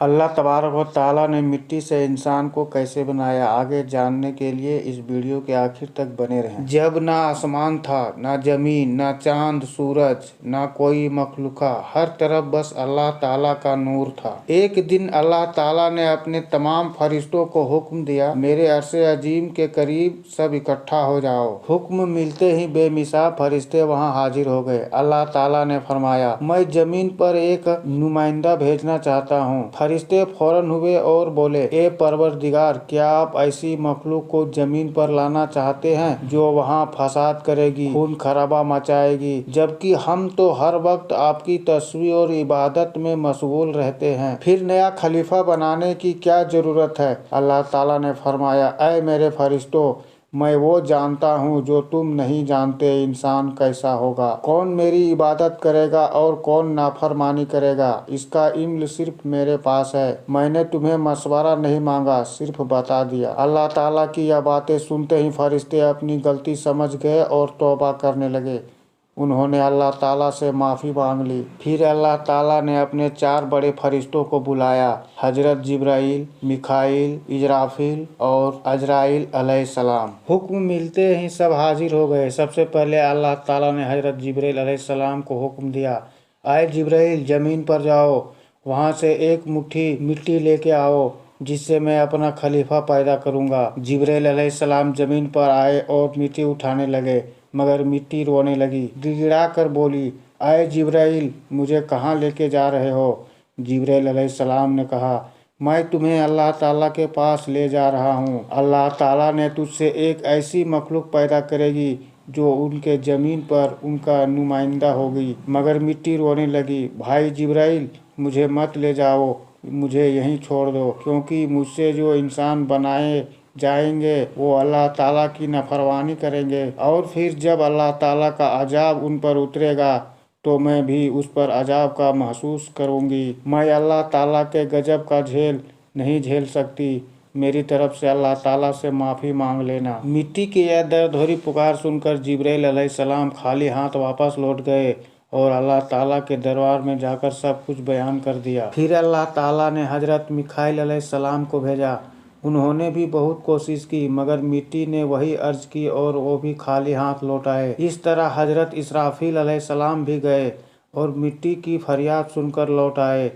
अल्लाह तबारक व तआला ने मिट्टी से इंसान को कैसे बनाया, आगे जानने के लिए इस वीडियो के आखिर तक बने रहें। जब ना आसमान था, ना जमीन, ना चांद सूरज, ना कोई मखलूका, हर तरफ बस अल्लाह ताला का नूर था। एक दिन अल्लाह ताला ने अपने तमाम फरिश्तों को हुक्म दिया, मेरे अर्शे अजीम के करीब सब इकट्ठा हो जाओ। हुक्म मिलते ही बेमिसाल फरिश्ते वहाँ हाजिर हो गए। अल्लाह ताला ने फरमाया, मैं जमीन पर एक नुमाइंदा भेजना चाहता हूँ। फरिश्ते फौरन हुए और बोले, ए परवरदिगार, क्या आप ऐसी मखलूक को जमीन पर लाना चाहते हैं जो वहाँ फसाद करेगी, खून खराबा मचाएगी, जबकि हम तो हर वक्त आपकी तस्बीह और इबादत में मशगूल रहते हैं। फिर नया खलीफा बनाने की क्या जरूरत है? अल्लाह ताला ने फरमाया, ऐ मेरे फरिश्तों, मैं वो जानता हूँ जो तुम नहीं जानते। इंसान कैसा होगा, कौन मेरी इबादत करेगा और कौन नाफरमानी करेगा, इसका इल्म सिर्फ मेरे पास है। मैंने तुम्हें मशवरा नहीं मांगा, सिर्फ बता दिया। अल्लाह ताला की यह बातें सुनते ही फरिश्ते अपनी गलती समझ गए और तौबा करने लगे। उन्होंने अल्लाह ताला से माफ़ी मांग ली। फिर अल्लाह ताला ने अपने 4 बड़े फरिश्तों को बुलाया, हजरत जिब्राइल, मिखाइल, इजराफिल और अजराइल अलैहिस्सलाम। हुक्म मिलते ही सब हाजिर हो गए। सबसे पहले अल्लाह ताला ने हजरत जिब्राइल अलैहिस्सलाम को हुक्म दिया, आए जिब्राइल, ज़मीन पर जाओ, वहाँ से एक मुट्ठी मिट्टी लेके आओ जिससे मैं अपना खलीफा पैदा करूँगा। जिब्राइल अलैहिस्सलाम ज़मीन पर आए और मिट्टी उठाने लगे, मगर मिट्टी रोने लगी। गिड़गिड़ा कर बोली, आए जिब्राइल, मुझे कहाँ लेके जा रहे हो? जिब्राइल अलैहिस्सलाम ने कहा, मैं तुम्हें अल्लाह ताला के पास ले जा रहा हूँ। अल्लाह ताला ने तुझसे एक ऐसी मखलूक पैदा करेगी जो उनके ज़मीन पर उनका नुमाइंदा होगी। मगर मिट्टी रोने लगी, भाई जिब्राइल, मुझे मत ले जाओ, मुझे यहीं छोड़ दो, क्योंकि मुझसे जो इंसान बनाए जाएंगे वो अल्लाह ताला की नाफरमानी करेंगे, और फिर जब अल्लाह ताला का अजाब उन पर उतरेगा तो मैं भी उस पर अजाब का महसूस करूँगी। मैं अल्लाह ताला के गजब का झेल नहीं झेल सकती। मेरी तरफ से अल्लाह ताला से माफ़ी मांग लेना। मिट्टी की यह दर्द भरी पुकार सुनकर जिब्राइल अलैहिस्सलाम खाली हाथ वापस लौट गए और अल्लाह ताला के दरबार में जाकर सब कुछ बयान कर दिया। फिर अल्लाह ताला ने हजरत मिखाइल अलैहिस्सलाम को भेजा। उन्होंने भी बहुत कोशिश की, मगर मिट्टी ने वही अर्ज की और वो भी खाली हाथ लौट आए। इस तरह हजरत इसराफील अलैहिस्सलाम भी गए और मिट्टी की फरियाद सुनकर लौट आए।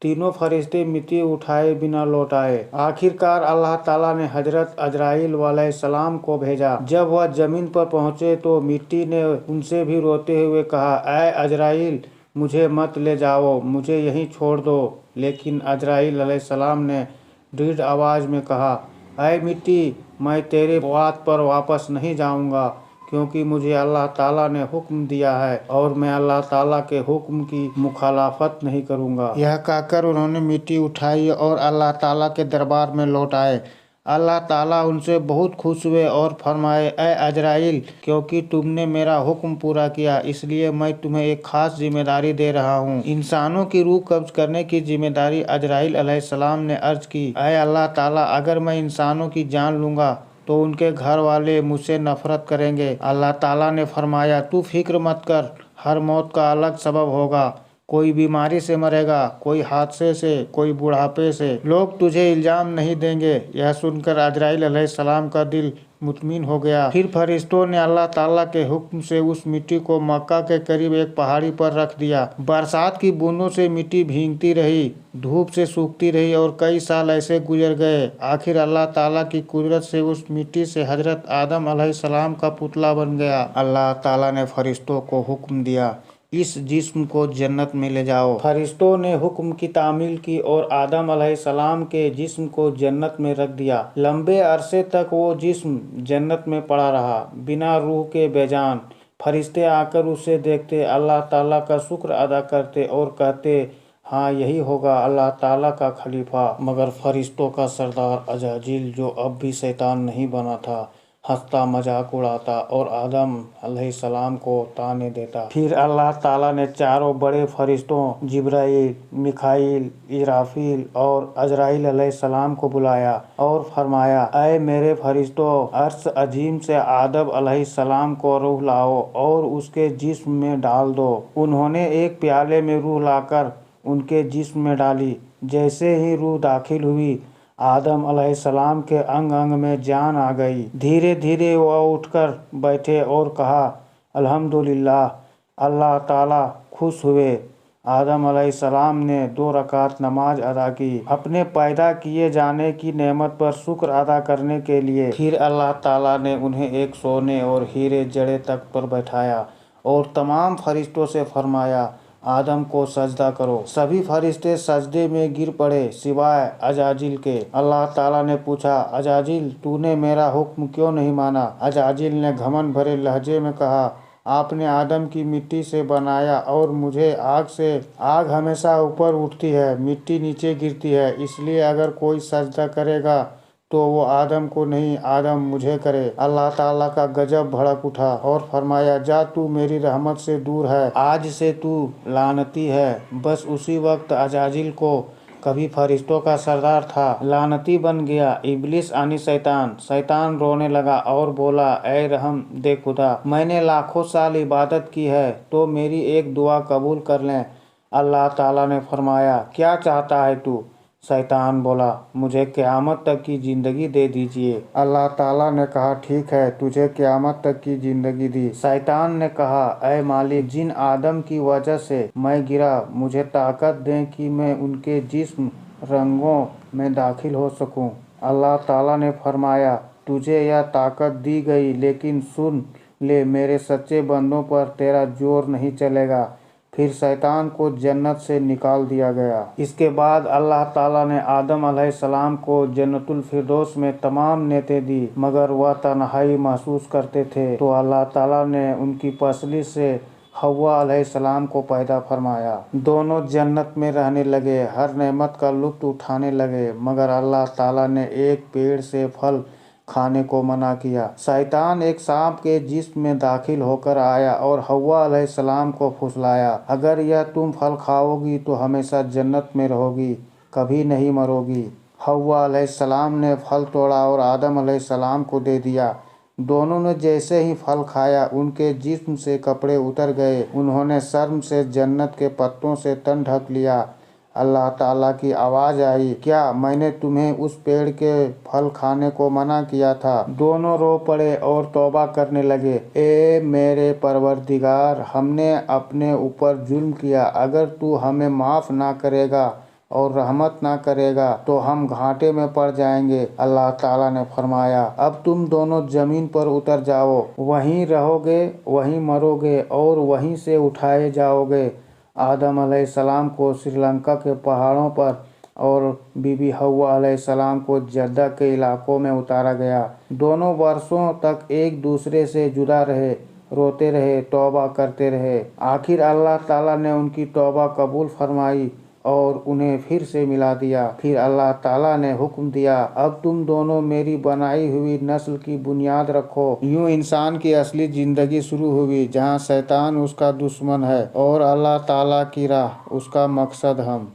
तीनों फरिश्ते मिट्टी उठाए बिना लौट आए। आखिरकार अल्लाह ताला ने हजरत अजराइल अलैहिस्सलाम को भेजा। जब वह जमीन पर पहुंचे तो मिट्टी ने उनसे भी रोते हुए कहा, ऐ अजराइल, मुझे मत ले जाओ, मुझे यहीं छोड़ दो। लेकिन अजराइल अलैहिस्सलाम ने दृढ़ आवाज़ में कहा, ऐ मिट्टी, मैं तेरे बात पर वापस नहीं जाऊंगा, क्योंकि मुझे अल्लाह ताला ने हुक्म दिया है और मैं अल्लाह ताला के हुक्म की मुखालफत नहीं करूंगा। यह कहकर उन्होंने मिट्टी उठाई और अल्लाह ताला के दरबार में लौट आए। अल्लाह ताला उनसे बहुत खुश हुए और फरमाए, ऐ अजराइल, क्योंकि तुमने मेरा हुक्म पूरा किया, इसलिए मैं तुम्हें एक खास जिम्मेदारी दे रहा हूँ। इंसानों की रूह कब्ज करने की जिम्मेदारी अजराइल अलैहिस्सलाम ने अर्ज की, ऐ अल्लाह ताला, अगर मैं इंसानों की जान लूँगा तो उनके घर वाले मुझसे नफरत करेंगे। अल्लाह ताला ने फरमाया, तू फिक्र मत कर, हर मौत का अलग सबब होगा। कोई बीमारी से मरेगा, कोई हादसे से, कोई बुढ़ापे से। लोग तुझे इल्ज़ाम नहीं देंगे। यह सुनकर अजराइल अलैहिस्सलाम का दिल मुतमिन हो गया। फिर फरिश्तों ने अल्लाह ताला के हुक्म से उस मिट्टी को मक्का के करीब एक पहाड़ी पर रख दिया। बरसात की बूंदों से मिट्टी भीगती रही, धूप से सूखती रही और कई साल ऐसे गुजर गए। आखिर अल्लाह ताला की कुदरत से उस मिट्टी से हजरत आदम अलैहिस्सलाम का पुतला बन गया। अल्लाह ताला ने फरिश्तों को हुक्म दिया, इस जिस्म को जन्नत में ले जाओ। फरिश्तों ने हुक्म की तामील की और आदम अलैहिस्सलाम के जिस्म को जन्नत में रख दिया। लंबे अरसे तक वो जिस्म जन्नत में पड़ा रहा, बिना रूह के बेजान। फरिश्ते आकर उसे देखते, अल्लाह ताला का शुक्र अदा करते और कहते, हाँ, यही होगा अल्लाह ताला का खलीफा। मगर फरिश्तों का सरदार अज़राइल, जो अब भी शैतान नहीं बना था, हंसता मजाक उड़ाता और आदम अलैहिस्सलाम को ताने देता। फिर अल्लाह ताला ने चारों बड़े फरिश्तों जिब्राइल, मिखाइल, इजराफील और अजराइल अलैहिस्सलाम को बुलाया और फरमाया, ऐ मेरे फरिश्तों, अर्श अजीम से आदम अलैहिस्सलाम को रूह लाओ और उसके जिस्म में डाल दो। उन्होंने एक प्याले में रूह लाकर उनके जिस्म में डाली। जैसे ही रूह दाखिल हुई, आदम अलैहिस्सलाम के अंग अंग में जान आ गई। धीरे धीरे वह उठकर बैठे और कहा, अल्हम्दुलिल्लाह, अल्लाह ताला खुश हुए। आदम अलैहिस्सलाम ने 2 रकात नमाज अदा की, अपने पैदा किए जाने की नेमत पर शुक्र अदा करने के लिए। फिर अल्लाह ताला ने उन्हें एक सोने और हीरे जड़े तख्त पर बैठाया और तमाम फरिश्तों से फरमाया, आदम को सजदा करो। सभी फरिश्ते सजदे में गिर पड़े सिवाय अजाजिल के। अल्लाह ताला ने पूछा, अजाजिल, तूने मेरा हुक्म क्यों नहीं माना? अजाजिल ने घमंड भरे लहजे में कहा, आपने आदम की मिट्टी से बनाया और मुझे आग से। आग हमेशा ऊपर उठती है, मिट्टी नीचे गिरती है, इसलिए अगर कोई सजदा करेगा तो वो आदम को नहीं, आदम मुझे करे। अल्लाह ताला का गजब भड़क उठा और फरमाया, जा, तू मेरी रहमत से दूर है, आज से तू लानती है। बस उसी वक्त अजाजिल को, कभी फरिश्तों का सरदार था, लानती बन गया। इब्लिस यानी शैतान रोने लगा और बोला, ऐ रहम दे खुदा, मैंने लाखों साल इबादत की है तो मेरी एक दुआ कबूल कर लें। अल्लाह ताला ने फरमाया, क्या चाहता है तू? शैतान बोला, मुझे क़यामत तक की ज़िंदगी दे दीजिए। अल्लाह ताला ने कहा, ठीक है, तुझे क़यामत तक की ज़िंदगी दी। शैतान ने कहा, ऐ मालिक, जिन आदम की वजह से मैं गिरा, मुझे ताकत दें कि मैं उनके जिस्म रंगों में दाखिल हो सकूं। अल्लाह ताला ने फरमाया, तुझे यह ताकत दी गई, लेकिन सुन ले, मेरे सच्चे बंदों पर तेरा जोर नहीं चलेगा। फिर शैतान को जन्नत से निकाल दिया गया। इसके बाद अल्लाह ताला ने आदम अलैहिस्सलाम को जन्नतुल फिरदौस में तमाम नेमतें दी, मगर वह तन्हाई महसूस करते थे, तो अल्लाह ताला ने उनकी पसली से हव्वा अलैहिस्सलाम को पैदा फरमाया। दोनों जन्नत में रहने लगे, हर नेमत का लुत्फ उठाने लगे, मगर अल्लाह ताला ने एक पेड़ से फल खाने को मना किया। शैतान एक सांप के जिस्म में दाखिल होकर आया और हव्वा अलैहिस्सलाम को फुसलाया, अगर यह तुम फल खाओगी तो हमेशा जन्नत में रहोगी, कभी नहीं मरोगी। हव्वा अलैहिस्सलाम ने फल तोड़ा और आदम अलैहिस्सलाम को दे दिया। दोनों ने जैसे ही फल खाया, उनके जिस्म से कपड़े उतर गए। उन्होंने शर्म से जन्नत के पत्तों से तन ढक लिया। अल्लाह ताला की आवाज़ आई, क्या मैंने तुम्हें उस पेड़ के फल खाने को मना किया था? दोनों रो पड़े और तौबा करने लगे, ए मेरे परवरदिगार, हमने अपने ऊपर जुल्म किया, अगर तू हमें माफ़ ना करेगा और रहमत ना करेगा तो हम घाटे में पड़ जाएंगे। अल्लाह ताला ने फरमाया, अब तुम दोनों ज़मीन पर उतर जाओ, वहीं रहोगे, वहीं मरोगे और वहीं से उठाए जाओगे। आदम अलैहिस्सलाम को श्रीलंका के पहाड़ों पर और बीबी हव्वा अलैहिस्सलाम को जद्दा के इलाकों में उतारा गया। दोनों वर्षों तक एक दूसरे से जुदा रहे, रोते रहे, तौबा करते रहे। आखिर अल्लाह ताला ने उनकी तौबा कबूल फरमाई और उन्हें फिर से मिला दिया। फिर अल्लाह ताला ने हुक्म दिया, अब तुम दोनों मेरी बनाई हुई नस्ल की बुनियाद रखो। यूं इंसान की असली ज़िंदगी शुरू हुई, जहां शैतान उसका दुश्मन है और अल्लाह ताला की राह उसका मकसद हम।